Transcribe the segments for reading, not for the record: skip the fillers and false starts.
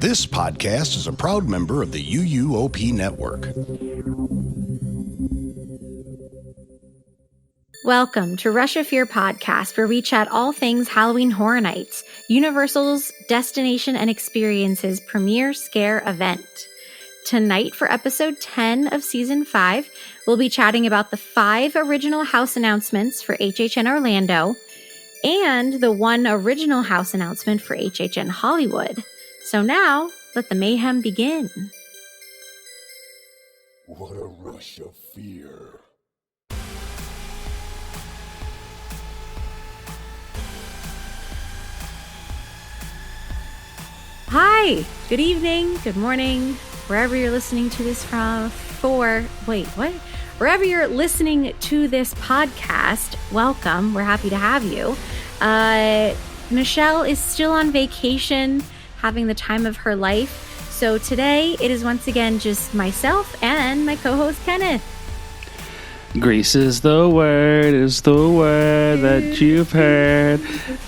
This podcast is a proud member of the UUOP Network. Welcome to Rush of Fear podcast, where we chat all things Halloween Horror Nights, Universal's destination and experiences premiere scare event. Tonight, for episode 10 of season 5, we'll be chatting about the 5 original house announcements for HHN Orlando and the 1 original house announcement for HHN Hollywood. So now, let the mayhem begin. What a rush of fear. Hi, good evening, good morning, wherever you're listening to this from, Wherever you're listening to this podcast, welcome. We're happy to have you. Michelle is still on vacation, having the time of her life. So today it is once again just myself and my co-host Kenneth. Grace is the word that you've heard.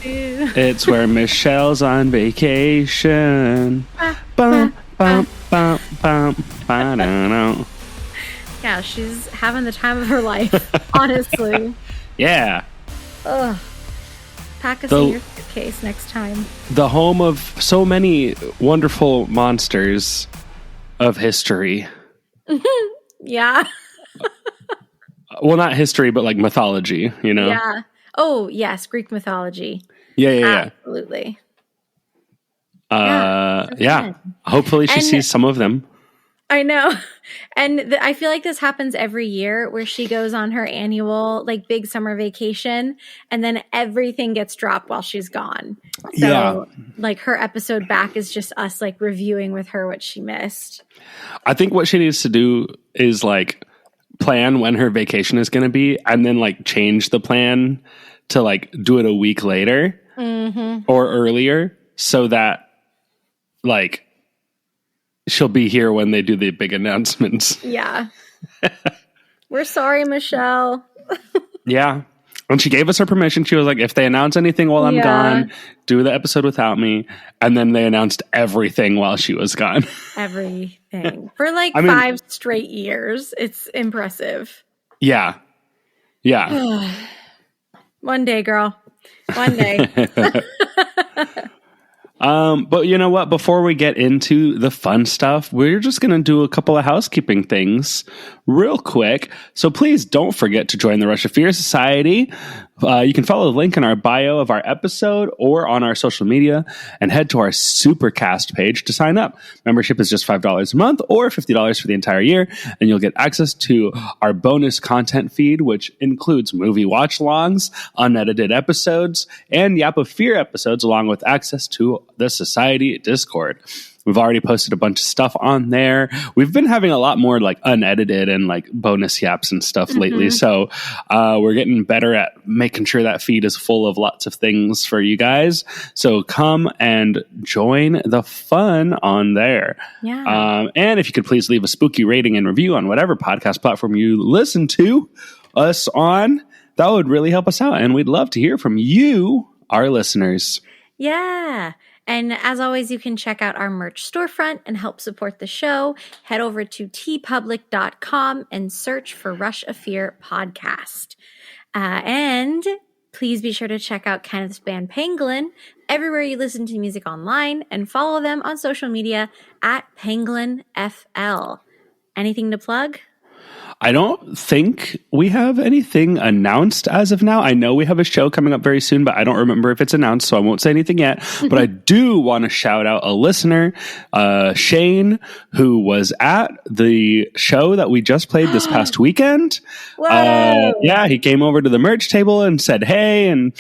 It's where Michelle's on vacation. Bum, bum, bum, bum, ba-da-da. Yeah, she's having the time of her life, honestly. Yeah. Ugh. Pack us in your suitcase next time. The home of so many wonderful monsters of history. Yeah. Well, not history, but like mythology, you know? Yeah. Oh, yes, Greek mythology. Yeah. Absolutely. Yeah. Hopefully she sees some of them. I know. And I feel like this happens every year where she goes on her annual big summer vacation and then everything gets dropped while she's gone. So her episode back is just us reviewing with her what she missed. I think what she needs to do is plan when her vacation is going to be and then change the plan to do it a week later or earlier so that she'll be here when they do the big announcements. Yeah. We're sorry, Michelle. Yeah. And she gave us her permission. She was like, if they announce anything while I'm gone, do the episode without me. And then they announced everything while she was gone. Everything. For 5 straight years. It's impressive. Yeah. One day, girl. One day. But you know what? Before we get into the fun stuff, we're just going to do a couple of housekeeping things real quick. So please don't forget to join the Rush of Fear Society. You can follow the link in our bio of our episode or on our social media and head to our Supercast page to sign up. Membership is just $5 a month or $50 for the entire year, and you'll get access to our bonus content feed, which includes movie watch-alongs, unedited episodes, and Yap of Fear episodes, along with access to the Society Discord. We've already posted a bunch of stuff on there. We've been having a lot more unedited and bonus yaps and stuff lately. So we're getting better at making sure that feed is full of lots of things for you guys. So come and join the fun on there. Yeah. And if you could please leave a spooky rating and review on whatever podcast platform you listen to us on, that would really help us out. And we'd love to hear from you, our listeners. Yeah. And as always, you can check out our merch storefront and help support the show. Head over to tpublic.com and search for Rush of Fear podcast. And please be sure to check out Kenneth's band Pangolin everywhere you listen to music online and follow them on social media at PangolinFL. Anything to plug? I don't think we have anything announced as of now. I know we have a show coming up very soon, but I don't remember if it's announced, so I won't say anything yet. But I do want to shout out a listener, Shane, who was at the show that we just played this past weekend. Yeah, he came over to the merch table and said, hey, and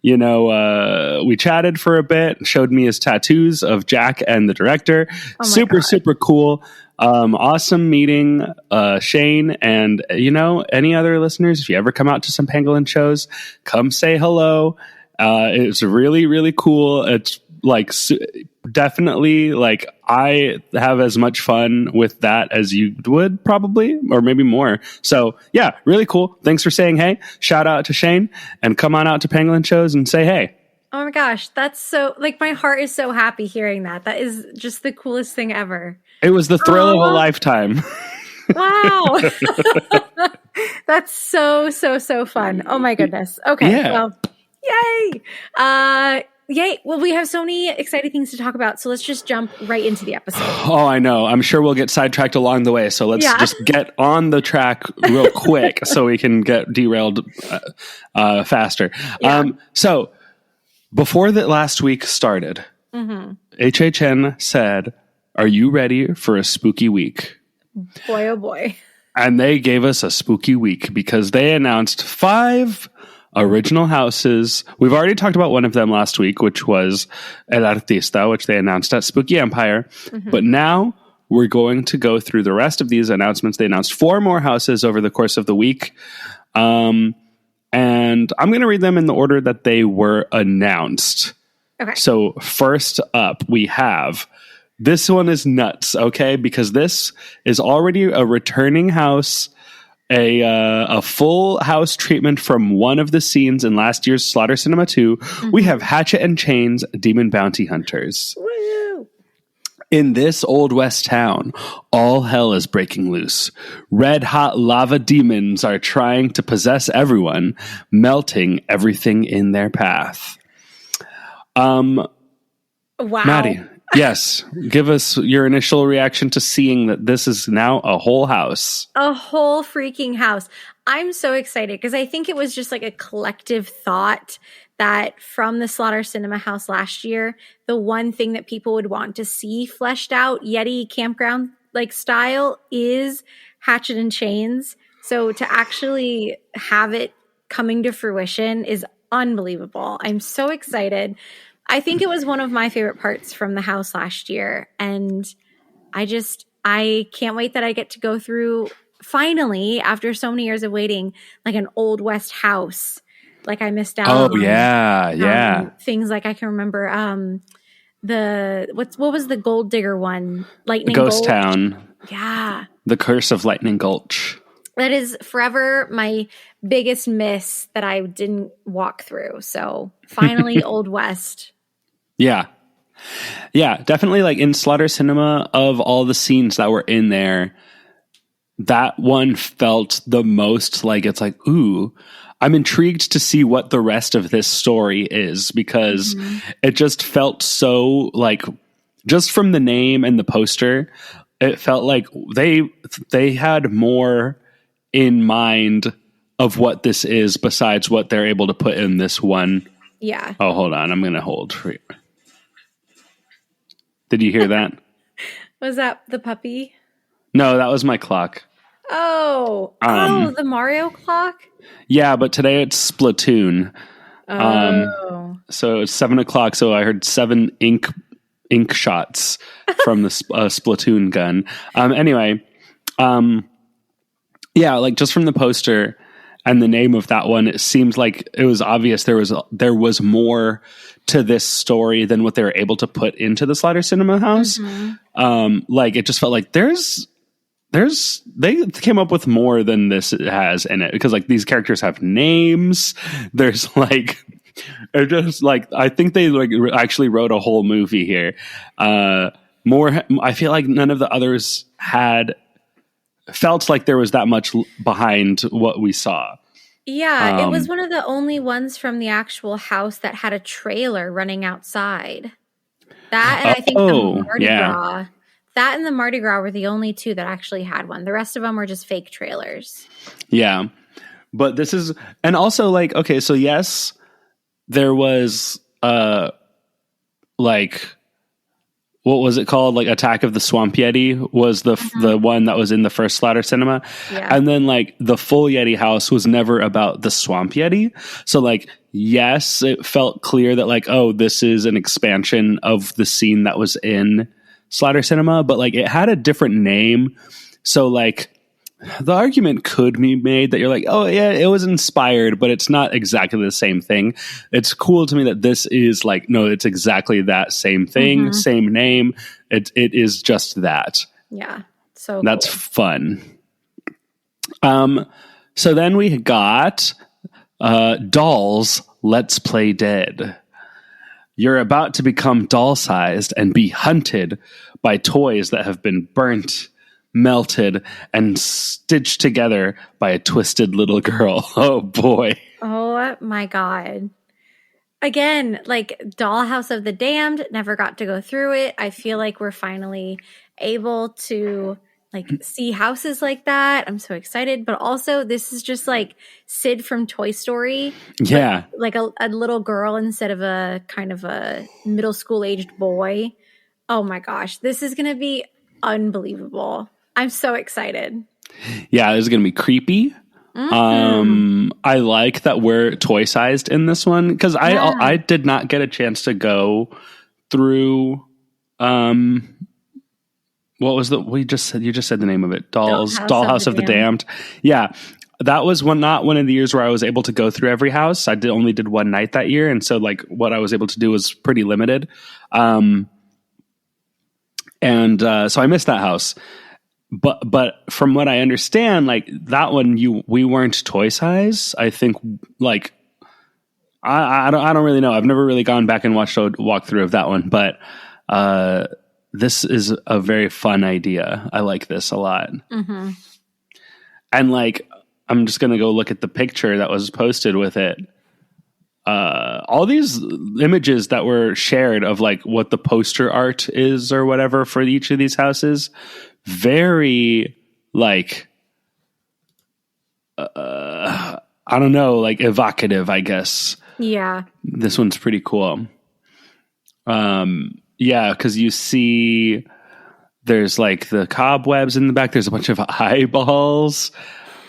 we chatted for a bit, showed me his tattoos of Jack and the director. Super cool. Awesome meeting Shane, and any other listeners, if you ever come out to some Pangolin shows, come say hello. It's really, really cool. It's definitely I have as much fun with that as you would probably, or maybe more. So yeah, really cool. Thanks for saying hey. Shout out to Shane, and come on out to Pangolin shows and say hey. Oh my gosh, that's so, like, my heart is so happy hearing that. That is just the coolest thing ever. It was the thrill of a Aw. lifetime. Wow. That's so fun. Oh my goodness. Okay. Yeah. Well, yay. Yay. Well, we have so many exciting things to talk about. So let's just jump right into the episode. Oh, I know. I'm sure we'll get sidetracked along the way. So let's just get on the track real quick so we can get derailed faster. Yeah. So before that last week started, HHN said, "Are you ready for a spooky week?" Boy, oh boy. And they gave us a spooky week because they announced 5 original houses. We've already talked about one of them last week, which was El Artista, which they announced at Spooky Empire. But now we're going to go through the rest of these announcements. They announced 4 more houses over the course of the week. And I'm going to read them in the order that they were announced. Okay. So first up, we have... This one is nuts, okay? Because this is already a returning house, a full house treatment from one of the scenes in last year's Slaughter Cinema 2. We have Hatchet and Chains, Demon Bounty Hunters. Woo. In this Old West town, all hell is breaking loose. Red-hot lava demons are trying to possess everyone, melting everything in their path. Wow. Maddie. Yes. Give us your initial reaction to seeing that this is now a whole house. A whole freaking house. I'm so excited because I think it was just like a collective thought that from the Slaughter Cinema House last year, the one thing that people would want to see fleshed out Yeti campground like style is Hatchet and Chains. So to actually have it coming to fruition is unbelievable. I'm so excited. I think it was one of my favorite parts from the house last year. And I can't wait that I get to go through finally, after so many years of waiting, like an Old West house. Like I missed out on. Oh, yeah. Things like I can remember what was the Gold Digger one? Lightning Ghost Gulch. Town. Yeah. The Curse of Lightning Gulch. That is forever my biggest miss that I didn't walk through. So finally, Old West. Yeah. Yeah, definitely like in Slaughter Cinema, of all the scenes that were in there, that one felt the most like it's like, ooh, I'm intrigued to see what the rest of this story is because it just felt so like, just from the name and the poster, it felt like they had more in mind of what this is besides what they're able to put in this one. Yeah. Oh, hold on. I'm going to hold for you. Did you hear that? Was that the puppy? No, that was my clock. Oh, the Mario clock? Yeah, but today it's Splatoon. So it's 7:00. So I heard 7 ink shots from the Splatoon gun. Anyway, yeah, like just from the poster and the name of that one, it seemed like it was obvious there was more to this story than what they were able to put into the Slaughter Cinema House. Like it just felt like they came up with more than this has in it because like these characters have names. There's like, it just like, I think they like actually wrote a whole movie here. More, I feel like none of the others felt like there was that much behind what we saw. Yeah, it was one of the only ones from the actual house that had a trailer running outside. That and I think the Mardi Gras. That and the Mardi Gras were the only 2 that actually had one. The rest of them were just fake trailers. Yeah. But this is, and also like, okay, so yes, there was like, what was it called? Like Attack of the Swamp Yeti was the one that was in the first Slaughter Cinema. Yeah. And then like the full Yeti house was never about the Swamp Yeti. So like, yes, it felt clear that like, oh, this is an expansion of the scene that was in Slaughter Cinema, but like it had a different name. So like the argument could be made that you're like, oh yeah, it was inspired, but it's not exactly the same thing. It's cool to me that this is like, no, it's exactly that same thing, same name. It is just that. Yeah. So that's cool. Fun. So then we got Dolls Let's Play Dead. You're about to become doll-sized and be hunted by toys that have been burnt, melted, and stitched together by a twisted little girl. Oh, boy. Oh, my God. Again, like Dollhouse of the Damned, never got to go through it. I feel like we're finally able to like see houses like that. I'm so excited. But also, this is just like Sid from Toy Story. Yeah. Like a little girl instead of a kind of a middle school aged boy. Oh my gosh. This is going to be unbelievable. I'm so excited. Yeah, this is going to be creepy. I like that we're toy sized in this one because I did not get a chance to go through. What was you just said the name of it? Dollhouse of the Damned. Yeah, that was not one of the years where I was able to go through every house. I only did one night that year, and so like what I was able to do was pretty limited. So I missed that house. But from what I understand, like that one, we weren't toy size. I think like I don't really know. I've never really gone back and watched a walkthrough of that one, but this is a very fun idea. I like this a lot. Mm-hmm. And like I'm just gonna go look at the picture that was posted with it. All these images that were shared of like what the poster art is or whatever for each of these houses. Very like I don't know, like evocative, I guess. Yeah. This one's pretty cool. Yeah, because you see there's like the cobwebs in the back. There's a bunch of eyeballs,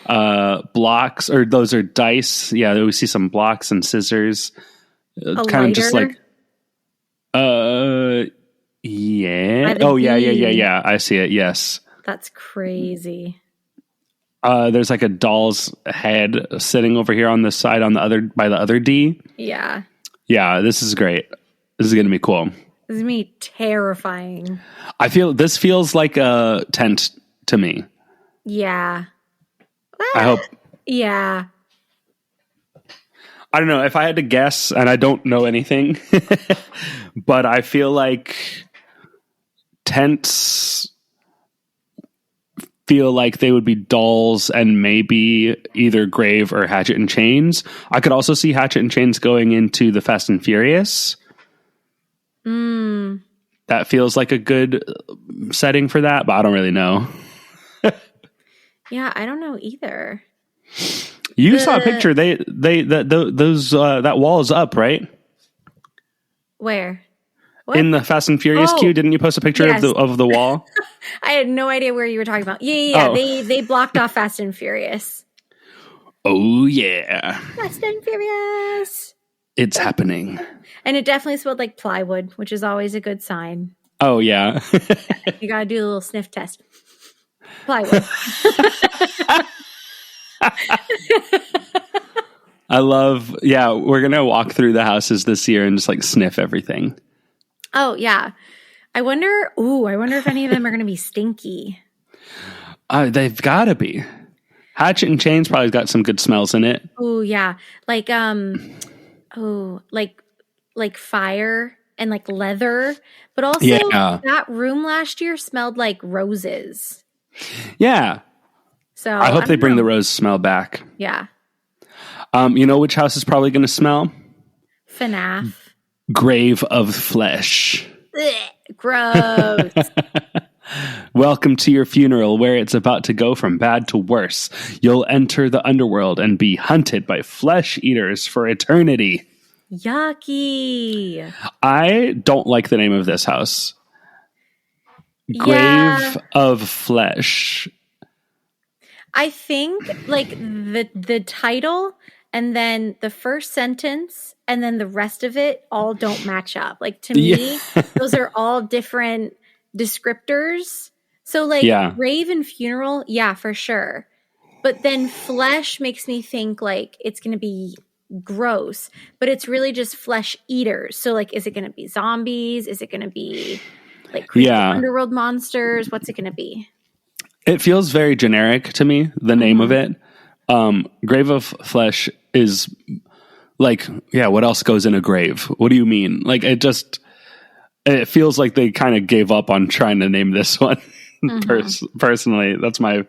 blocks, or those are dice. Yeah, we see some blocks and scissors. Kind of just like yeah. Oh, yeah. I see it. Yes. That's crazy. There's like a doll's head sitting over here on this side by the other D. Yeah. Yeah, this is great. This is going to be cool. This is going to be terrifying. This feels like a tent to me. Yeah. I hope. Yeah. I don't know if I had to guess, and I don't know anything, but I feel like tents feel like they would be dolls and maybe either Grave or Hatchet and Chains. I could also see Hatchet and Chains going into the Fast and Furious. That feels like a good setting for that, but I don't really know. Yeah, I don't know either. You saw a picture. That wall is up, right? Where? What? In the Fast and Furious queue, didn't you post a picture of the wall? I had no idea where you were talking about. Yeah. Oh. They blocked off Fast and Furious. Oh yeah, Fast and Furious. It's happening. And it definitely smelled like plywood, which is always a good sign. Oh yeah. You gotta do a little sniff test. Plywood. We're gonna walk through the houses this year and just like sniff everything. Oh yeah. I wonder if any of them are gonna be stinky. They've gotta be. Hatchet and Chains probably got some good smells in it. Oh yeah. Like like fire and like leather. But also that room last year smelled like roses. Yeah. So I hope they bring the rose smell back. Yeah. You know which house is probably going to smell? FNAF. Grave of Flesh. Ugh, gross. Welcome to your funeral, where it's about to go from bad to worse. You'll enter the underworld and be hunted by flesh eaters for eternity. Yucky. I don't like the name of this house. Grave of Flesh. I think like the title and then the first sentence and then the rest of it all don't match up. Like to me, those are all different descriptors. So like grave and funeral, yeah, for sure. But then flesh makes me think like it's going to be gross, but it's really just flesh eaters. So like, is it going to be zombies? Is it going to be like creepy underworld monsters? What's it going to be? It feels very generic to me, the name of it. Grave of Flesh is Like, yeah, what else goes in a grave? What do you mean? Like, it feels like they kind of gave up on trying to name this one. Personally, that's my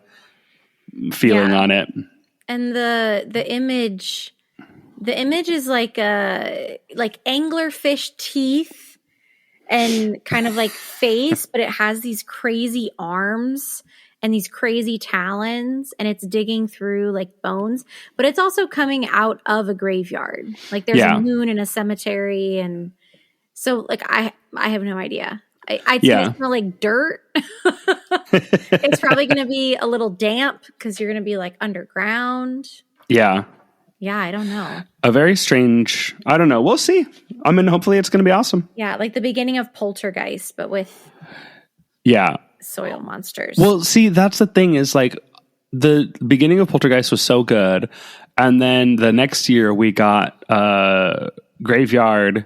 feeling on it. And the image is like anglerfish teeth and kind of like face, but it has these crazy arms and these crazy talons, and it's digging through like bones, but it's also coming out of a graveyard. Like there's a moon in a cemetery, and so like I have no idea. I'd say it smell like dirt. It's probably going to be a little damp because you're going to be like underground. Yeah. Yeah, I don't know. A very strange, I don't know. We'll see. I mean, hopefully it's going to be awesome. Yeah, like the beginning of Poltergeist, but with soil monsters. Well, see, that's the thing is like the beginning of Poltergeist was so good. And then the next year we got Graveyard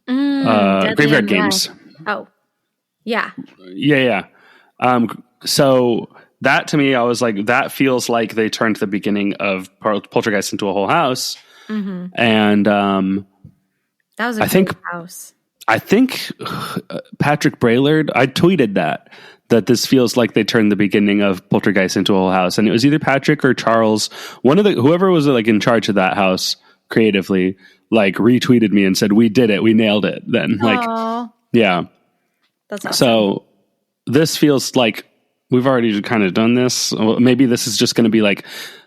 Games. Oh, yeah. Yeah. So that to me, I was like, that feels like they turned the beginning of Poltergeist into a whole house. And that was a great house. I think Patrick Braillard, I tweeted that this feels like they turned the beginning of Poltergeist into a whole house. And it was either Patrick or Charles, whoever was like in charge of that house creatively, like retweeted me and said, we did it. We nailed it. Then yeah. That's awesome. So this feels like we've already kind of done this. Maybe this is just going to be like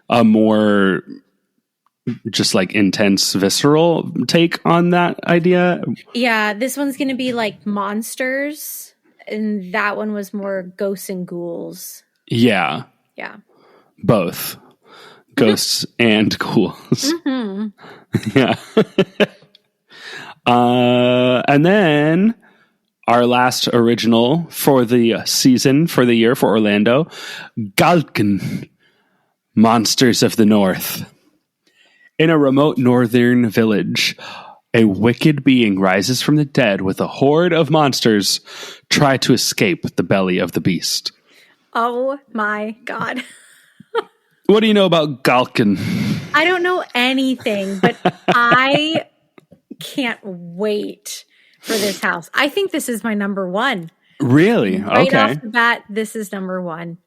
a more just like intense, visceral take on that idea. Yeah, this one's going to be like monsters, and that one was more ghosts and ghouls. Yeah. Both ghosts and ghouls. Yeah. And then our last original for the season, for the year, for Orlando, Galken, Monsters of the North. In a remote northern village, a wicked being rises from the dead with a horde of monsters try to escape the belly of the beast. Oh my God. What do you know about Galken? I don't know anything, but I can't wait for this house. I think this is my number one. Really? Right off the bat, this is number one.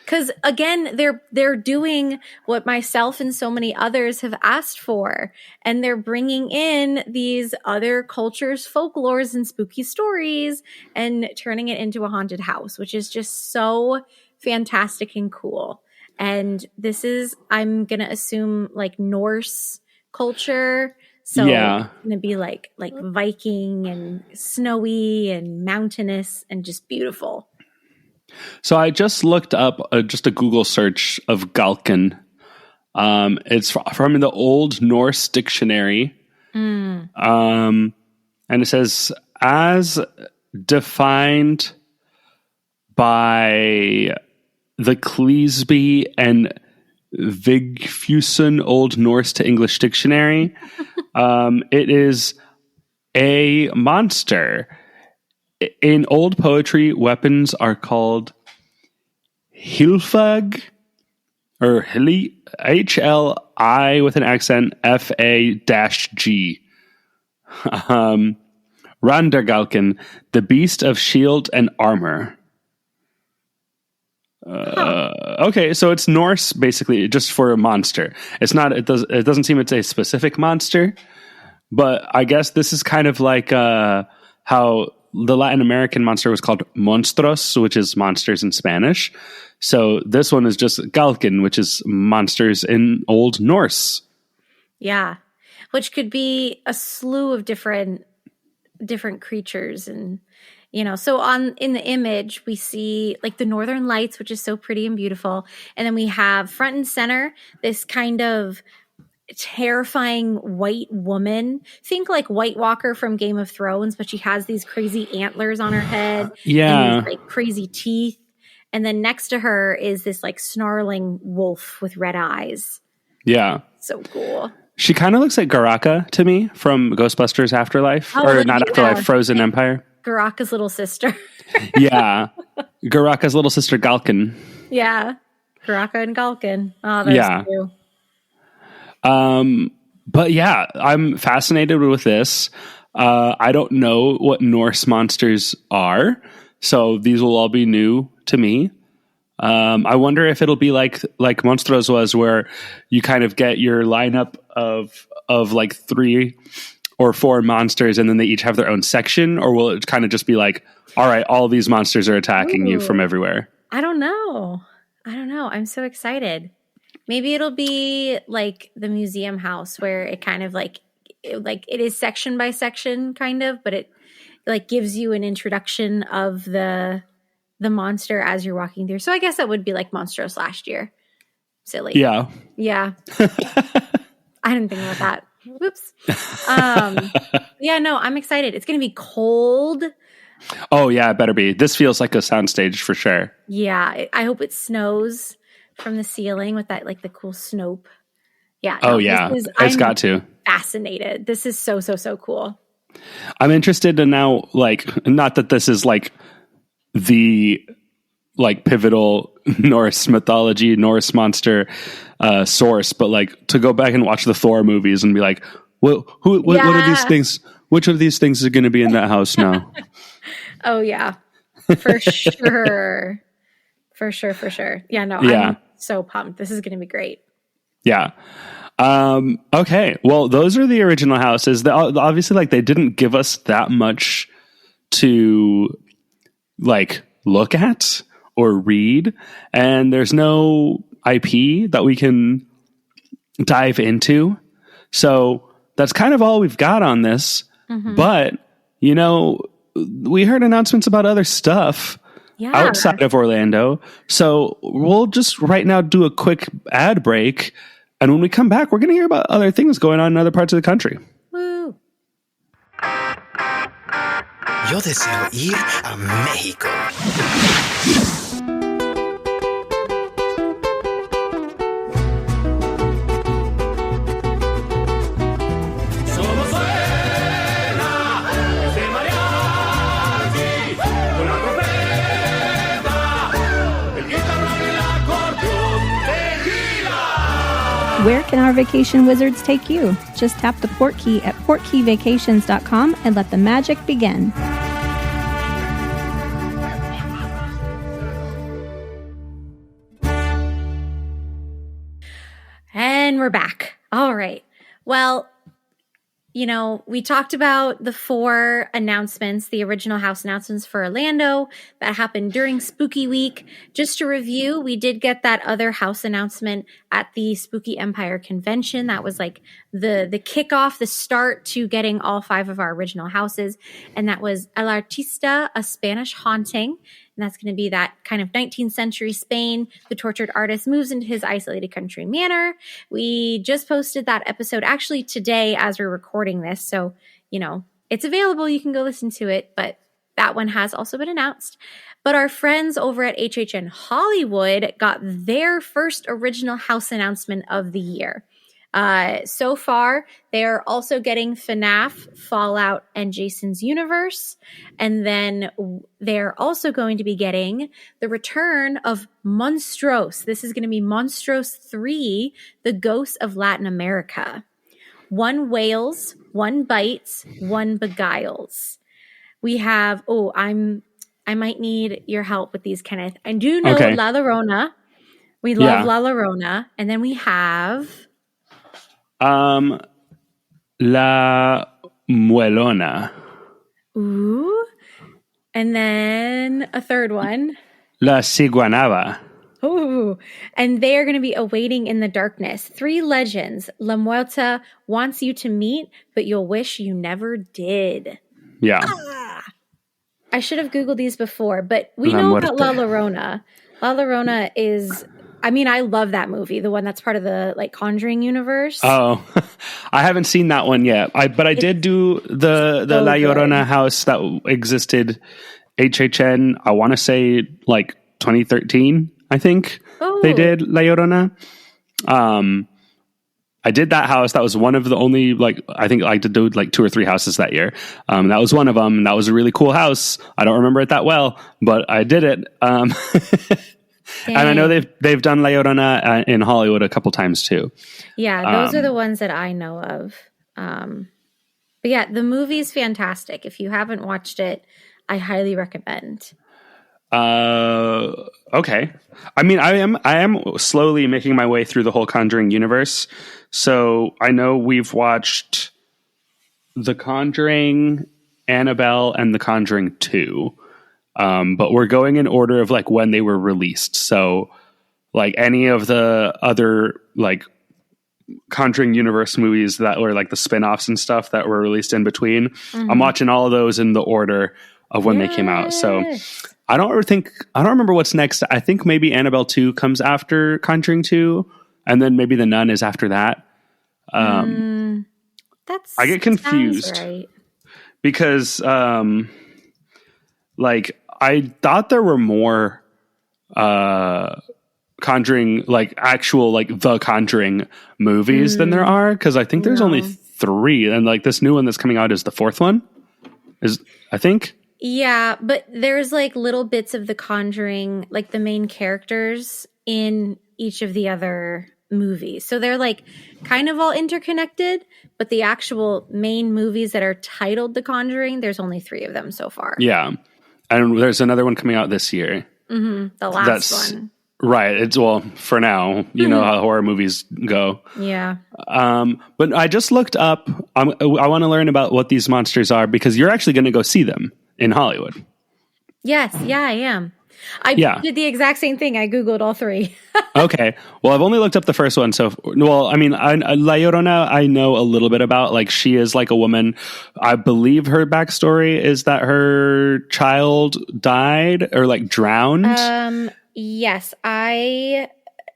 Because again, they're doing what myself and so many others have asked for, and they're bringing in these other cultures' folklores and spooky stories and turning it into a haunted house, which is just so fantastic and cool. And this is, I'm gonna assume, like Norse culture. So it's gonna be like Viking and snowy and mountainous and just beautiful. So I just looked up just a Google search of Galken. It's from the Old Norse Dictionary. And it says, as defined by the Cleesby and Vigfusson Old Norse to English Dictionary, it is a monster. In old poetry, weapons are called Hilfag, or H-L-I with an accent, F-A-G. Randargalken, the beast of shield and armor. Okay, so it's Norse, basically, just for a monster. It's not. It doesn't seem it's a specific monster, but I guess this is kind of like how the Latin American monster was called monstros, which is monsters in Spanish. So this one is just Galken, which is monsters in Old Norse. Yeah, which could be a slew of different creatures. And, so in the image, we see like the Northern Lights, which is so pretty and beautiful. And then we have front and center this kind of terrifying white woman. Think like White Walker from Game of Thrones, but she has these crazy antlers on her head. And these, like, crazy teeth. And then next to her is this like snarling wolf with red eyes. Yeah. So cool. She kind of looks like Garaka to me from Ghostbusters Afterlife. Afterlife, Frozen Empire. Garaka's little sister. Yeah. Garaka's little sister Galken. Yeah. Garaka and Galken. Oh, those two. But yeah, I'm fascinated with this. I don't know what Norse monsters are, so these will all be new to me. I wonder if it'll be like Monstros was, where you kind of get your lineup of like 3 or 4 monsters, and then they each have their own section, or will it kind of just be like, all right, all these monsters are attacking you from everywhere? I don't know. I'm so excited. Maybe it'll be like the museum house, where it kind of like it is section by section kind of, but it like gives you an introduction of the monster as you're walking through. So I guess that would be like Monstros last year. Silly. Yeah. I didn't think about that. Whoops. Yeah, no, I'm excited. It's going to be cold. Oh yeah, it better be. This feels like a soundstage for sure. Yeah, I hope it snows from the ceiling with that, like the cool snope. Yeah. No, it's got to. Fascinated. This is so cool. I'm interested to now, like, not that this is like the like pivotal Norse mythology, Norse monster source, but like to go back and watch the Thor movies and be like, well, what are these things? Which of these things are going to be in that house now? Oh yeah, for sure. For sure. Yeah, no, I'm so pumped. This is going to be great. Yeah. Okay. Well, those are the original houses. Obviously, like, they didn't give us that much to like look at or read, and there's no IP that we can dive into. So that's kind of all we've got on this. Mm-hmm. But, you know, we heard announcements about other stuff outside of Orlando. So we'll just right now do a quick ad break. And when we come back, we're going to hear about other things going on in other parts of the country. Woo. Yo deseo ir a México. Where can our vacation wizards take you? Just tap the port key at portkeyvacations.com and let the magic begin. And we're back. All right. Well, you know, we talked about the 4 announcements, the original house announcements for Orlando that happened during Spooky Week. Just to review, we did get that other house announcement at the Spooky Empire Convention. That was like the kickoff, the start to getting all 5 of our original houses. And that was El Artista, a Spanish haunting. And that's going to be that kind of 19th century Spain. The tortured artist moves into his isolated country manor. We just posted that episode actually today as we're recording this. So, you know, it's available. You can go listen to it. But that one has also been announced. But our friends over at HHN Hollywood got their first original house announcement of the year. So far, they are also getting FNAF, Fallout, and Jason's Universe. And then they're also going to be getting the return of Monstros. This is going to be Monstros 3, The Ghosts of Latin America. 1 wails, 1 bites, 1 beguiles. We have, I might need your help with these, Kenneth. I do know La Llorona. We love La Llorona. And then we have... La Muelona. Ooh. And then a third one. La Ciguanaba. Ooh. And they are going to be awaiting in the darkness. 3 legends. La Muerta wants you to meet, but you'll wish you never did. Yeah. I should have Googled these before, but we know about La Llorona. La Llorona is... I mean, I love that movie, the one that's part of the like Conjuring universe. Oh, I haven't seen that one yet. But I did do the La Llorona house that existed HHN. I want to say like 2013. I think they did La Llorona. I did that house. That was one of the only like I think I did do like 2 or 3 houses that year. That was one of them. And that was a really cool house. I don't remember it that well, but I did it. And I know they've done La Llorona in Hollywood a couple times too. Yeah, those are the ones that I know of. But yeah, the movie's fantastic. If you haven't watched it, I highly recommend. Okay. I mean, I am slowly making my way through the whole Conjuring universe. So I know we've watched The Conjuring, Annabelle, and The Conjuring 2. But we're going in order of like when they were released. So like any of the other like Conjuring universe movies that were like the spin-offs and stuff that were released in between, I'm watching all of those in the order of when they came out. So I don't remember what's next. I think maybe Annabelle 2 comes after Conjuring 2, and then maybe The Nun is after that. I get confused right. because like I thought there were more Conjuring, like actual like The Conjuring movies than there are, because I think there's only 3, and like this new one that's coming out is the 4th one. I think. Yeah, but there's like little bits of The Conjuring, like the main characters in each of the other movies. So they're like kind of all interconnected, but the actual main movies that are titled The Conjuring, there's only 3 of them so far. Yeah. And there's another one coming out this year. The last one. Right. It's for now, you know how horror movies go. Yeah. But I just looked up. I want to learn about what these monsters are, because you're actually going to go see them in Hollywood. Yes. Yeah, I am. I did the exact same thing. I Googled all 3. Okay. Well, I've only looked up the first one. So, I mean, La Llorona, I know a little bit about. Like, she is like a woman. I believe her backstory is that her child died or like drowned. Yes, I'm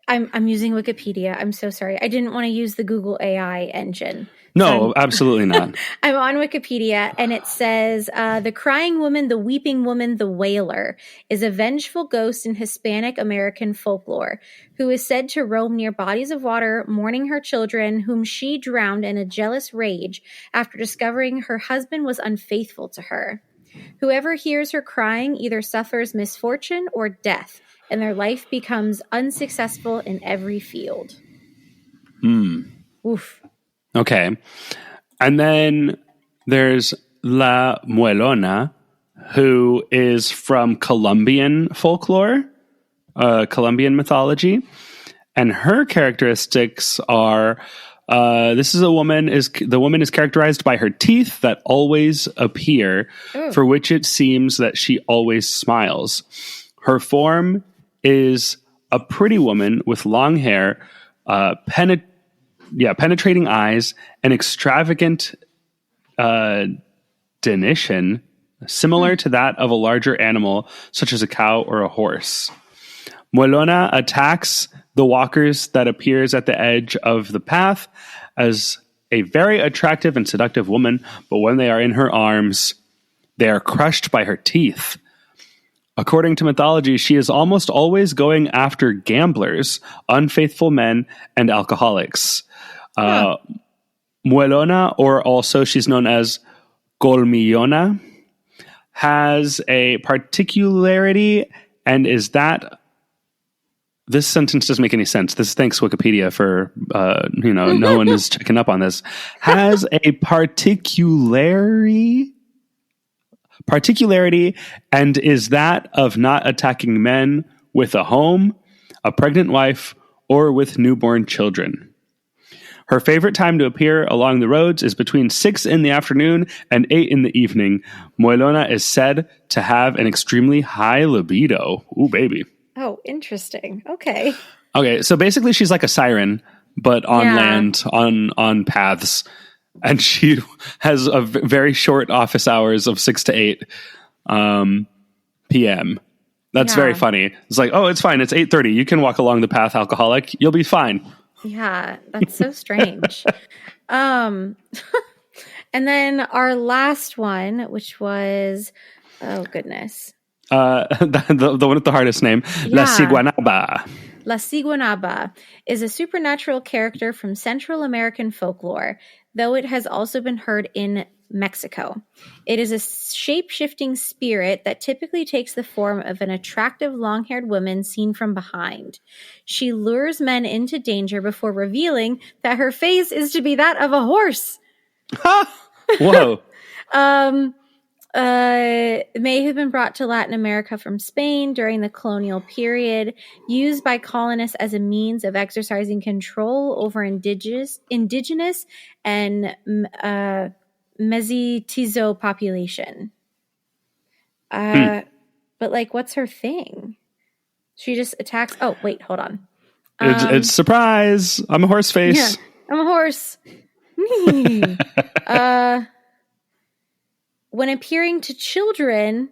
using Wikipedia. I'm so sorry. I didn't want to use the Google AI engine. No, absolutely not. I'm on Wikipedia, and it says, the crying woman, the weeping woman, the wailer, is a vengeful ghost in Hispanic American folklore who is said to roam near bodies of water, mourning her children, whom she drowned in a jealous rage after discovering her husband was unfaithful to her. Whoever hears her crying either suffers misfortune or death, and their life becomes unsuccessful in every field. Oof. Okay. And then there's La Muelona, who is from Colombian folklore, Colombian mythology. And her characteristics are, the woman is characterized by her teeth that always appear, for which it seems that she always smiles. Her form is a pretty woman with long hair, penetrating eyes, and extravagant denition, similar to that of a larger animal, such as a cow or a horse. Muelona attacks the walkers that appears at the edge of the path as a very attractive and seductive woman, but when they are in her arms, they are crushed by her teeth. According to mythology, she is almost always going after gamblers, unfaithful men, and alcoholics. Muelona, or also she's known as Colmillona, has a particularity, and is that... This sentence doesn't make any sense. This thanks Wikipedia for, no one is checking up on this. Has a particularity, and is that of not attacking men with a home, a pregnant wife, or with newborn children. Her favorite time to appear along the roads is between 6 in the afternoon and 8 in the evening. Muelona is said to have an extremely high libido. Ooh, baby. Oh, interesting. Okay. Okay, so basically she's like a siren, but on land, on paths. And she has a very short office hours of 6 to 8 p.m. That's very funny. It's like, oh, it's fine. It's 8:30. You can walk along the path, alcoholic. You'll be fine. Yeah, that's so strange. And then our last one, which was, oh, goodness. The one with the hardest name, La Ciguanaba. La Ciguanaba is a supernatural character from Central American folklore, though it has also been heard in Mexico. It is a shape-shifting spirit that typically takes the form of an attractive long-haired woman seen from behind. She lures men into danger before revealing that her face is to be that of a horse. Whoa. May have been brought to Latin America from Spain during the colonial period, used by colonists as a means of exercising control over indigenous and mestizo population. But like, what's her thing? She just attacks. Oh, wait, hold on. It's surprise. I'm a horse face. Yeah, I'm a horse. When appearing to children,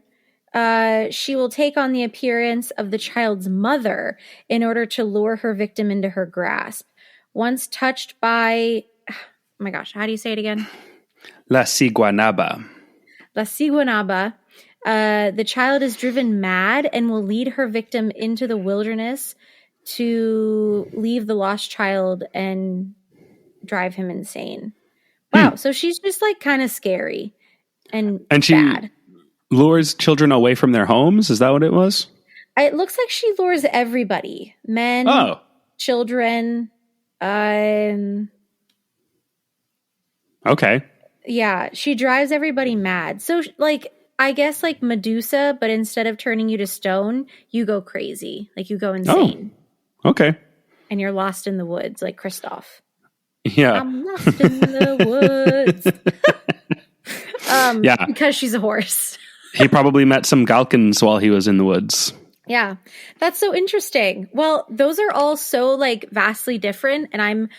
she will take on the appearance of the child's mother in order to lure her victim into her grasp. Once touched by, oh my gosh, how do you say it again? La Ciguanaba. La Ciguanaba. The child is driven mad and will lead her victim into the wilderness to leave the lost child and drive him insane. Wow, so she's just like kind of scary. And she bad. Lures children away from their homes? Is that what it was? It looks like she lures everybody. Men, children. Okay. Yeah, she drives everybody mad. So, like, I guess like Medusa, but instead of turning you to stone, you go crazy. Like, you go insane. Oh, okay. And you're lost in the woods, like Kristoff. Yeah. I'm lost in the woods. Yeah. Because she's a horse. He probably met some Galkans while he was in the woods. Yeah. That's so interesting. Well, those are all so like vastly different, and I'm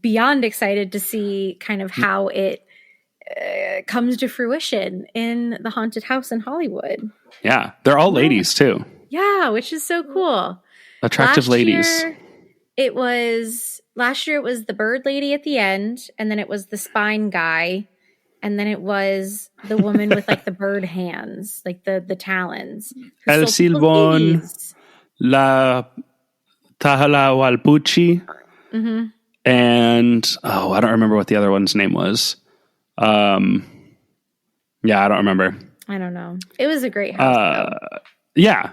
beyond excited to see kind of how it comes to fruition in the haunted house in Hollywood. Yeah. They're all ladies too. Yeah, which is so cool. Attractive ladies. Last year it was the bird lady at the end, and then it was the spine guy. And then it was the woman with like the bird hands, like the talons. El Silbón, La Tahalawalpuchi, and I don't remember what the other one's name was. Yeah, I don't remember. I don't know. It was a great house. Yeah,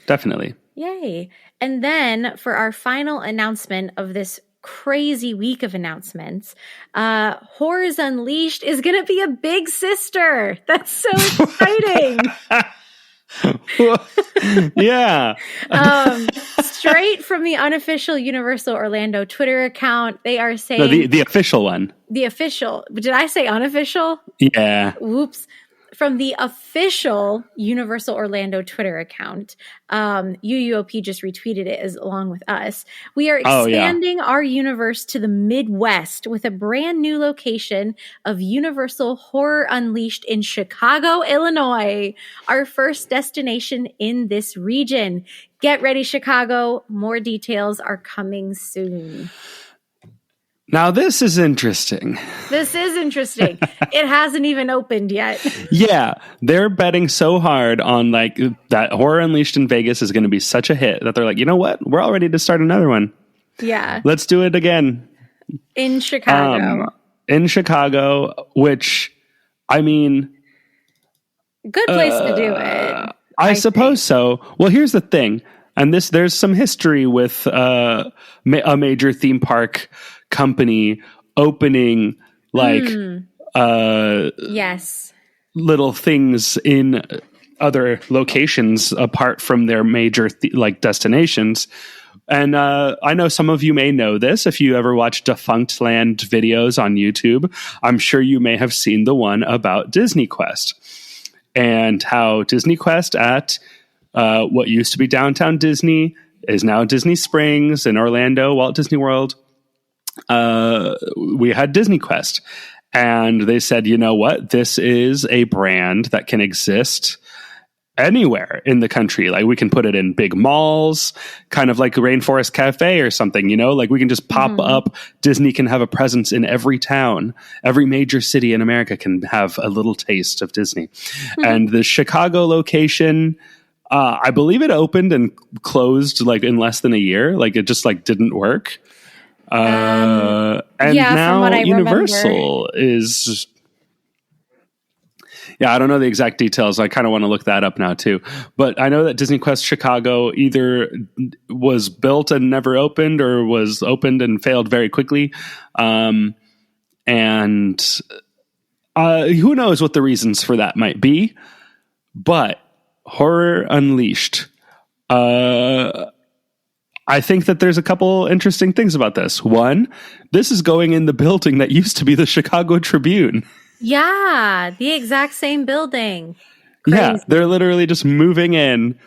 definitely. Yay. And then for our final announcement of this crazy week of announcements, Horrors Unleashed is going to be a big sister. That's so exciting. Yeah. Straight from the unofficial Universal Orlando Twitter account, they are saying... No, the official one. The official. Did I say unofficial? Yeah. Whoops. From the official Universal Orlando Twitter account, UUOP just retweeted it along with us. We are expanding our universe to the Midwest with a brand new location of Universal Horror Unleashed in Chicago, Illinois, our first destination in this region. Get ready, Chicago. More details are coming soon. Now, this is interesting. It hasn't even opened yet. Yeah, they're betting so hard on like that Horror Unleashed in Vegas is going to be such a hit that they're like, you know what? We're all ready to start another one. Yeah. Let's do it again. In Chicago. Which, I mean... Good place to do it. I suppose so. Well, here's the thing. And there's some history with a major theme park company opening like little things in other locations apart from their major destinations. And I know some of you may know this. If you ever watch Defunct Land videos on YouTube, I'm sure you may have seen the one about Disney Quest and how Disney Quest at what used to be Downtown Disney is now Disney Springs in Orlando, Walt Disney World. We had Disney Quest, and they said, you know what? This is a brand that can exist anywhere in the country. Like, we can put it in big malls, kind of like Rainforest Cafe or something, you know, like we can just pop up. Disney can have a presence in every town. Every major city in America can have a little taste of Disney. And the Chicago location, I believe it opened and closed like in less than a year. Like, it just like didn't work. And now Universal is Yeah, I don't know the exact details. I kind of want to look that up now too. But I know that Disney Quest Chicago either was built and never opened, or was opened and failed very quickly. And who knows what the reasons for that might be. But Horror Unleashed, I think that there's a couple interesting things about this. One, this is going in the building that used to be the Chicago Tribune. Yeah, the exact same building. Crazy. Yeah, they're literally just moving in,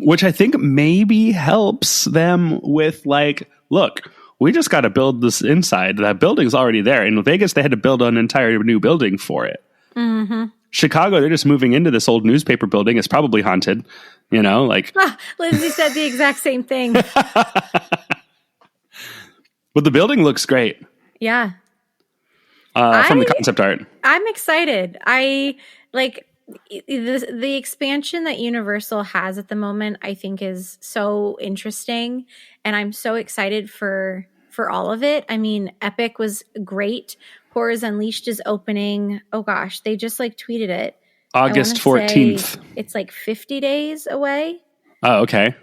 which I think maybe helps them with, like, look, we just got to build this inside. That building's already there. In Vegas, they had to build an entire new building for it. Mm-hmm. Chicago, they're just moving into this old newspaper building. It's probably haunted, like. Lindsay said the exact same thing. But the building looks great. Yeah. From the concept art. I'm excited. I like the expansion that Universal has at the moment, I think is so interesting. And I'm so excited for all of it. I mean, Epic was great. Horrors Unleashed is opening. Oh gosh, they just like tweeted it. August 14th. It's like 50 days away. Oh, okay.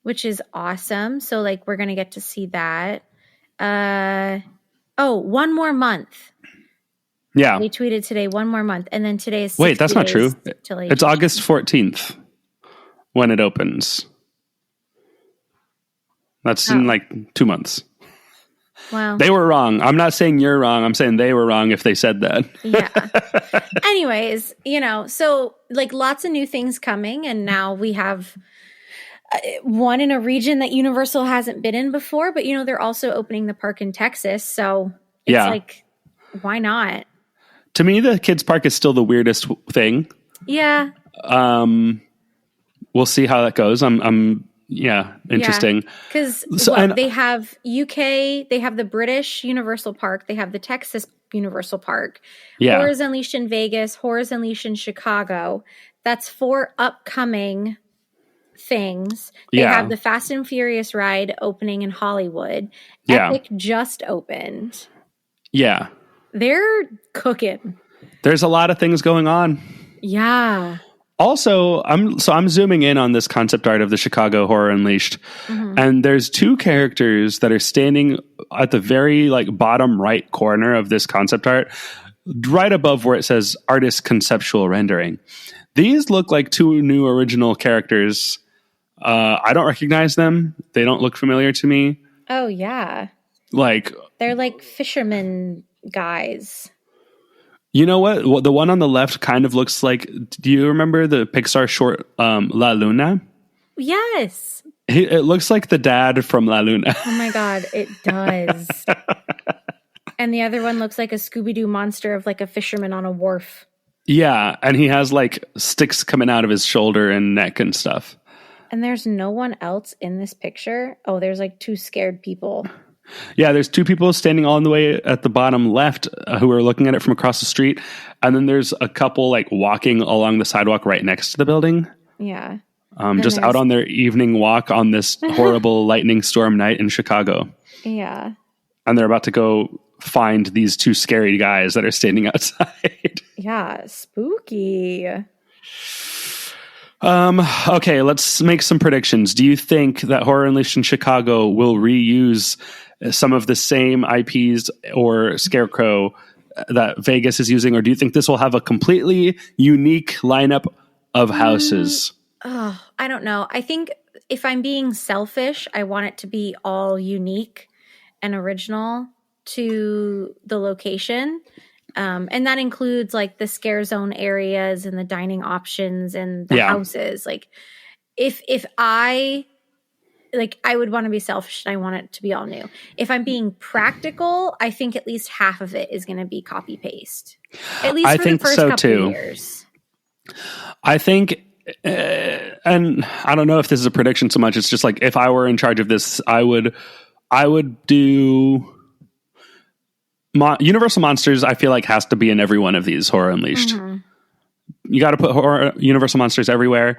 Which is awesome. So like we're going to get to see that. 1 more month. Yeah. They tweeted today 1 more month. And then today is Wait, that's not true. It's HHN. August 14th when it opens. That's in like 2 months. Wow. They were wrong. I'm not saying you're wrong. I'm saying they were wrong if they said that. Yeah. Anyways, so like lots of new things coming. And now we have one in a region that Universal hasn't been in before. But, they're also opening the park in Texas. So it's like, why not? To me, the kids' park is still the weirdest thing. Yeah. We'll see how that goes. Interesting. Because they have UK, they have the British Universal Park, they have the Texas Universal Park, Horrors Unleashed in Vegas, Horrors Unleashed in Chicago. That's 4 upcoming things. They have the Fast and Furious ride opening in Hollywood. Epic just opened. Yeah. They're cooking. There's a lot of things going on. Yeah. Also, I'm zooming in on this concept art of the Chicago Horror Unleashed, and there's 2 characters that are standing at the very bottom right corner of this concept art, right above where it says Artist Conceptual Rendering. These look like 2 new original characters. I don't recognize them. They don't look familiar to me. Oh yeah, they're like fishermen guys. You know what? The one on the left kind of looks like... Do you remember the Pixar short La Luna? Yes. It looks like the dad from La Luna. Oh my God, it does. And the other one looks like a Scooby-Doo monster of like a fisherman on a wharf. Yeah, and he has sticks coming out of his shoulder and neck and stuff. And there's no one else in this picture. Oh, there's 2 scared people. Yeah, there's 2 people standing all the way at the bottom left who are looking at it from across the street. And then there's a couple walking along the sidewalk right next to the building. Yeah. Just out on their evening walk on this horrible lightning storm night in Chicago. Yeah. And they're about to go find these 2 scary guys that are standing outside. Yeah, spooky. Okay, let's make some predictions. Do you think that Horror Unleashed in Chicago will reuse some of the same IPs or Scarecrow that Vegas is using, or do you think this will have a completely unique lineup of houses? I don't know. I think if I'm being selfish, I want it to be all unique and original to the location. And that includes the scare zone areas and the dining options and the houses. If I would want to be selfish and I want it to be all new. If I'm being practical, I think at least half of it is going to be copy paste. At least for the first couple of years. I think, and I don't know if this is a prediction so much. It's just if I were in charge of this, I would do Universal Monsters. I feel has to be in every one of these Horror Unleashed. You got to put Universal Monsters everywhere.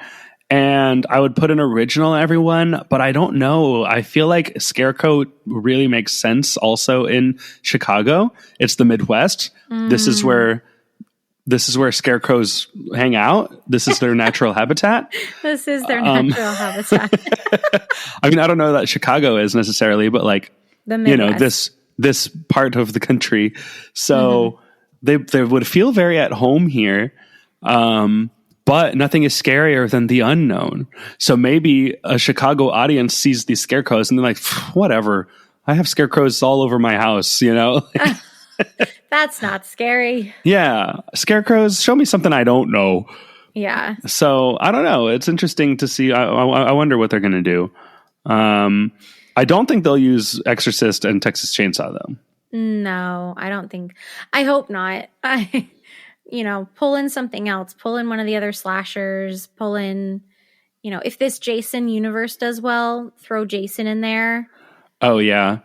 And I would put an original everyone, but I don't know. I feel like Scarecrow really makes sense also in Chicago. It's the Midwest. This is where scarecrows hang out. This is their natural habitat. This is their natural habitat. I mean, I don't know that Chicago is necessarily, but like, The Midwest. this part of the country. So they would feel very at home here. But nothing is scarier than the unknown. So maybe a Chicago audience sees these scarecrows and they're like, whatever. I have scarecrows all over my house, you know? That's not scary. Yeah. Scarecrows, show me something I don't know. Yeah. So I don't know. It's interesting to see. I wonder what they're going to do. I don't think they'll use Exorcist and Texas Chainsaw, though. No, I don't think. I hope not. Pull in something else. Pull in one of the other slashers. Pull in, if this Jason universe does well, throw Jason in there. Oh, yeah.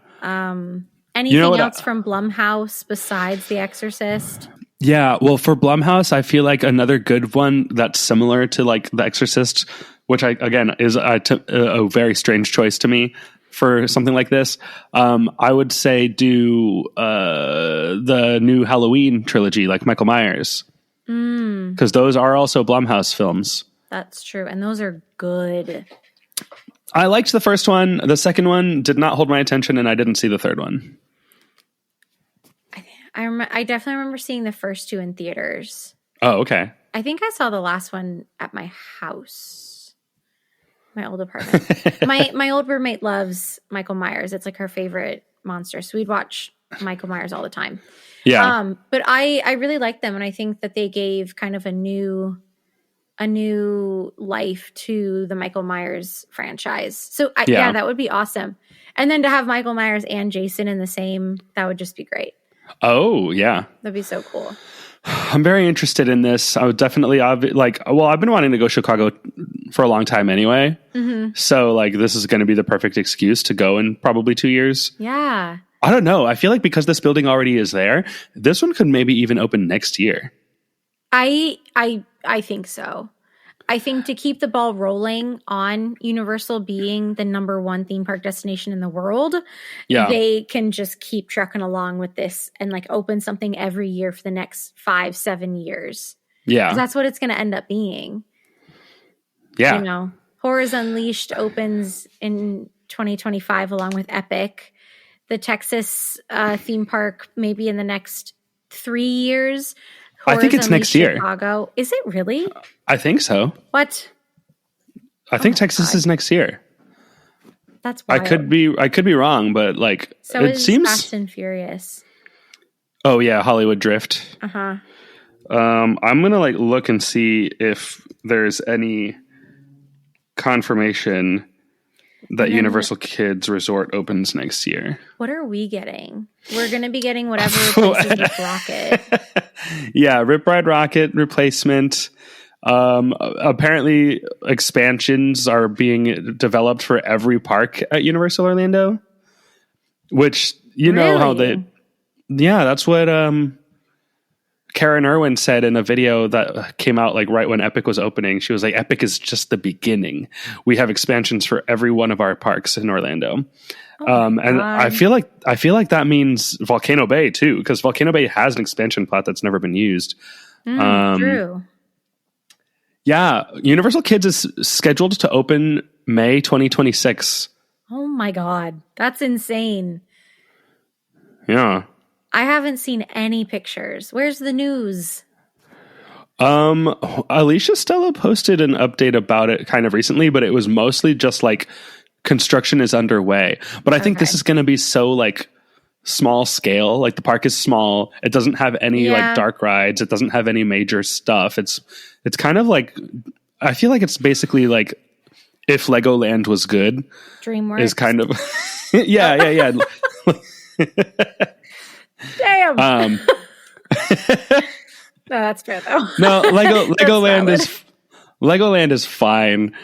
Anything else from Blumhouse besides The Exorcist? Yeah, well, for Blumhouse, I feel like another good one that's similar to like The Exorcist, which again is a very strange choice to me for something like this. I would say do the new Halloween trilogy, like Michael Myers, because those are also Blumhouse films. That's true, and those are good. I liked the first one. The second one did not hold my attention, and I didn't see the third one. I definitely remember seeing the first two in theaters. Oh, okay. I think I saw the last one at my house, my old apartment. my old roommate loves Michael Myers. It's like her favorite monster. So we'd watch Michael Myers all the time. Yeah. But I really like them, and I think that they gave kind of a new life to the Michael Myers franchise. So yeah, that would be awesome. And then to have Michael Myers and Jason in the same, that would just be great. Oh, yeah. That'd be so cool. I'm very interested in this. I would definitely I've been wanting to go Chicago for a long time anyway. Mm-hmm. So like this is going to be the perfect excuse to go in probably 2 years. Yeah. I don't know. I feel like because this building already is there, this one could maybe even open next year. I think so. I think to keep the ball rolling on Universal being the number one theme park destination in the world, they can just keep trucking along with this and like open something every year for the next 5-7 years. Yeah. That's what it's going to end up being. Yeah. Horrors Unleashed opens in 2025 along with Epic. The Texas theme park maybe in the next 3 years. I think it's next year. Chicago. Is it really? I think so. What? I think Texas is next year. That's wild. I could be wrong, but like so it seems Fast and Furious. Oh yeah, Hollywood Drift. Uh-huh. I'm gonna like look and see if there's any confirmation that Universal Kids Resort opens next year. What are we getting? We're going to be getting whatever replaces Rip Rocket. Yeah, Rip Ride Rocket replacement. Apparently, expansions are being developed for every park at Universal Orlando. Which, know how they... Yeah, that's what Karen Irwin said in a video that came out like right when Epic was opening. She was like, Epic is just the beginning. We have expansions for every one of our parks in Orlando. And I feel like that means Volcano Bay too, because Volcano Bay has an expansion plot that's never been used. True. Yeah, Universal Kids is scheduled to open May 2026. Oh my God, that's insane. Yeah. I haven't seen any pictures. Where's the news? Alicia Stella posted an update about it kind of recently, but it was mostly just like construction is underway. But I think this is going to be so like small scale. Like the park is small. It doesn't have any like dark rides. It doesn't have any major stuff. It's kind of like, I feel like it's basically like if Legoland was good. DreamWorks is kind of yeah. Damn. No, that's fair though. No, Legoland is fine.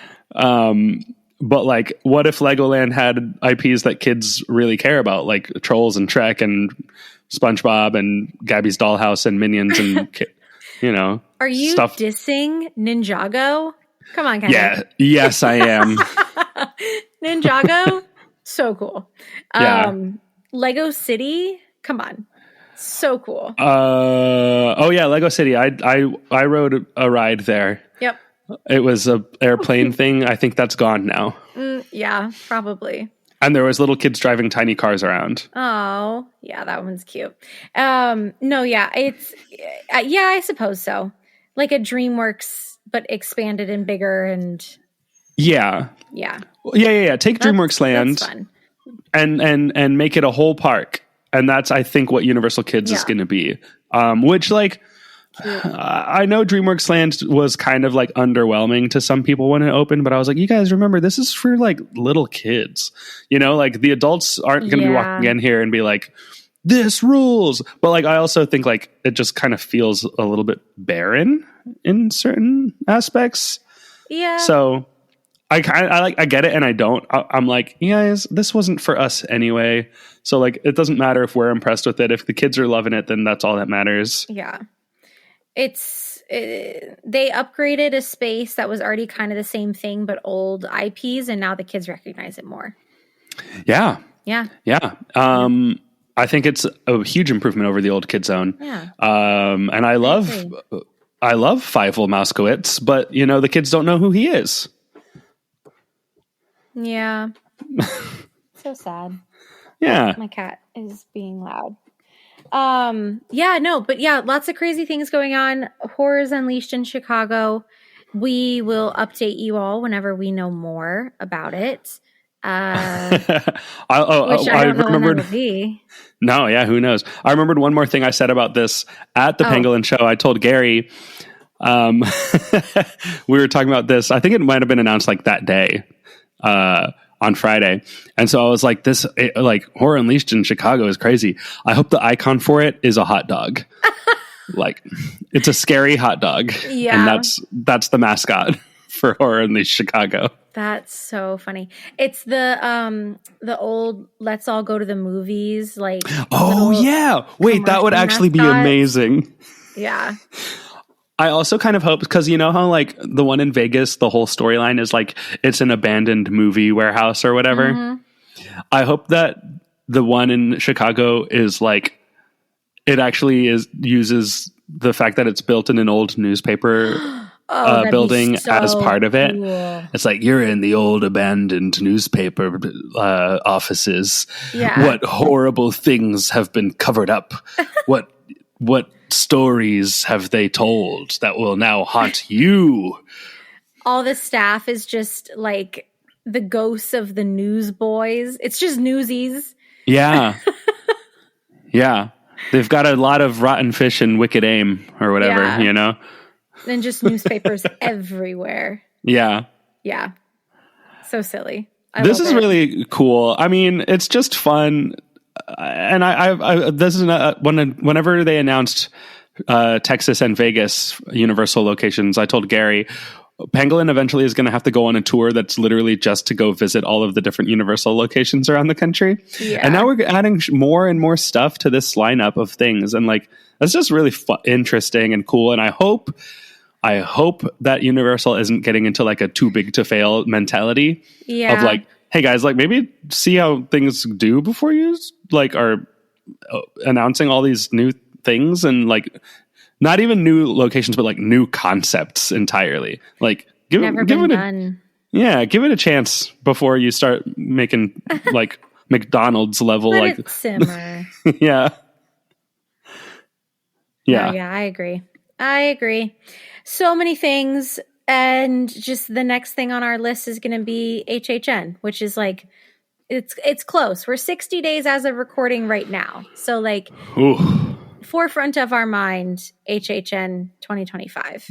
But like, what if Legoland had IPs that kids really care about, like Trolls and Trek and SpongeBob and Gabby's Dollhouse and Minions and Are you dissing Ninjago? Come on, Kenneth. Yeah. Yes, I am. Ninjago, so cool. Yeah. Lego City, come on, so cool. Oh yeah, Lego City. I rode a ride there. Yep. It was a airplane thing. I think that's gone now. Yeah, probably. And there was little kids driving tiny cars around. Oh, yeah, that one's cute. No, yeah, it's yeah, I suppose so. Like a DreamWorks, but expanded and bigger, and yeah. Take DreamWorks Land that's fun. and make it a whole park, and that's I think what Universal Kids is going to be. Which like. I know DreamWorks Land was kind of like underwhelming to some people when it opened, but I was like, you guys remember this is for like little kids, you know, like the adults aren't going to be walking in here and be like, this rules. But like, I also think like it just kind of feels a little bit barren in certain aspects. Yeah. So I get it. And I don't, I'm like, you guys, this wasn't for us anyway. So like, it doesn't matter if we're impressed with it. If the kids are loving it, then that's all that matters. Yeah. They upgraded a space that was already kind of the same thing, but old IPs, and now the kids recognize it more. Yeah. Yeah. I think it's a huge improvement over the old Kid Zone. Yeah. And I love Fievel Mouskowitz, but you know, the kids don't know who he is. Yeah. So sad. Yeah. My cat is being loud. Lots of crazy things going on. Horrors Unleashed in Chicago. We will update you all whenever we know more about it. I don't know when that will be. No, yeah, who knows? I remembered one more thing I said about this at the Pangolin show. I told Gary, we were talking about this. I think it might have been announced like that day, on Friday. And so I was like, Horror Unleashed in Chicago is crazy. I hope the icon for it is a hot dog. Like it's a scary hot dog. Yeah. And that's the mascot for Horror Unleashed Chicago. That's so funny. It's the old Let's All Go to the Movies. Like, oh yeah. Wait, that would actually be amazing. Yeah. I also kind of hope, because you know how like the one in Vegas, the whole storyline is like it's an abandoned movie warehouse or whatever. Mm-hmm. I hope that the one in Chicago is like it actually uses the fact that it's built in an old newspaper building as part of it. Cool. It's like you're in the old abandoned newspaper offices. Yeah. What horrible things have been covered up? What stories have they told that will now haunt you? All the staff is just like the ghosts of the newsboys. It's just newsies. Yeah. Yeah. They've got a lot of rotten fish and wicked aim or whatever, you know? And just newspapers everywhere. Yeah. Yeah. So silly. This is really cool. I mean, it's just fun. And this is whenever they announced Texas and Vegas Universal locations, I told Gary, Pangolin eventually is going to have to go on a tour that's literally just to go visit all of the different Universal locations around the country. Yeah. And now we're adding more and more stuff to this lineup of things. And like, that's just really interesting and cool. And I hope that Universal isn't getting into like a too big to fail mentality of like, hey guys, like maybe see how things do before you like are announcing all these new things, and like not even new locations, but like new concepts entirely. Like give it a chance before you start making like McDonald's level. Let like it simmer. Yeah. No, yeah, I agree. So many things. And just the next thing on our list is going to be HHN, which is like, it's close. We're 60 days as of recording right now. So like forefront of our mind, HHN 2025.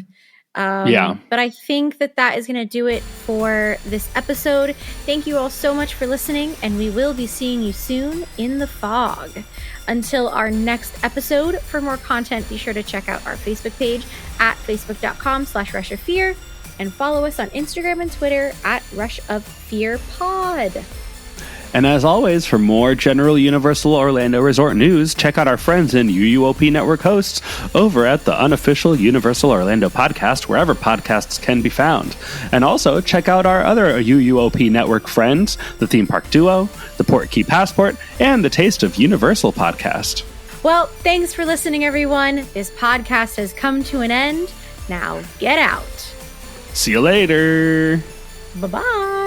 But I think that is going to do it for this episode. Thank you all so much for listening, and we will be seeing you soon in the fog. Until our next episode, for more content, be sure to check out our Facebook page at facebook.com/rushoffear and follow us on Instagram and Twitter at rushoffearpod. And as always, for more general Universal Orlando Resort news, check out our friends in UUOP Network hosts over at the unofficial Universal Orlando podcast, wherever podcasts can be found. And also check out our other UUOP Network friends, the Theme Park Duo, the Port Key Passport, and the Taste of Universal podcast. Well, thanks for listening, everyone. This podcast has come to an end. Now get out. See you later. Bye-bye.